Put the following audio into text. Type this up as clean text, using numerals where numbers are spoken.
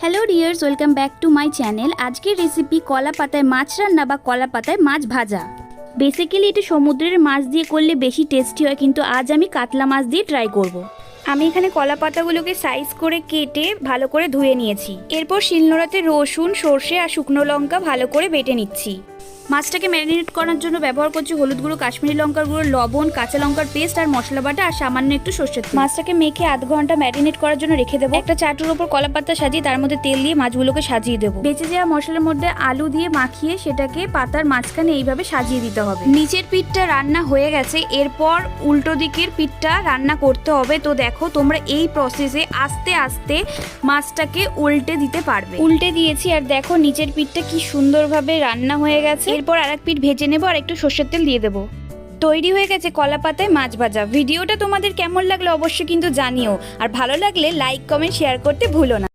Hello dears, welcome back to my channel. আজকের recipe কলা পাতায় মাছ রান্না বা কলা পাতায় মাছ ভাজা। বেসিক্যালি এটা সমুদ্রের মাছ দিয়ে করলে বেশি টেস্টি হয়, কিন্তু আজ আমি কাতলা মাছ দিয়ে ট্রাই করব। আমি এখানে কলা পাতাগুলোকে সাইজ করে কেটে ভালো করে ধুয়ে নিয়েছি। এরপর শিলনোড়াতে রসুন, সর্ষে আর শুকনো লঙ্কা ভালো করে বেটে নিচ্ছি। মাছটাকে ম্যারিনেট করার জন্য ব্যবহার করছি হলুদ গুঁড়ো, কাশ্মীরি লঙ্কার গুঁড়ো, লবণ, কাঁচা লঙ্কার পেস্ট আর মশলা বাটা আর সামান্য একটু সর্ষের তেল। মাছটাকে মেখে আধ ঘন্টা ম্যারিনেট করার জন্য রেখে দেবো। একটা চাটুর ওপর কলা পাতা সাজিয়ে তার মধ্যে তেল দিয়ে মাছগুলোকে সাজিয়ে দেবো। বেঁচে যাওয়া মশলার মধ্যে আলু দিয়ে মাখিয়ে সেটাকে পাতার মাঝখানে এইভাবে সাজিয়ে দিতে হবে। নিচের পিঠটা রান্না হয়ে গেছে, এরপর উল্টো দিকের পিঠটা রান্না করতে হবে। তো দেখো, তোমরা এই প্রসেসে আস্তে আস্তে মাছটাকে উল্টে দিতে পারবে। উল্টে দিয়েছি আর দেখো নিচের পিঠটা কি সুন্দরভাবে রান্না হয়ে গেছে। এরপর আরেক পিঠ ভেজে নেবো আর একটু সর্ষের তেল দিয়ে দেবো। তৈরি হয়ে গেছে কলা পাতায় মাছ ভাজা। ভিডিওটা তোমাদের কেমন লাগলো অবশ্যই কিন্তু জানিও, আর ভালো লাগলে লাইক, কমেন্ট, শেয়ার করতে ভুলো না।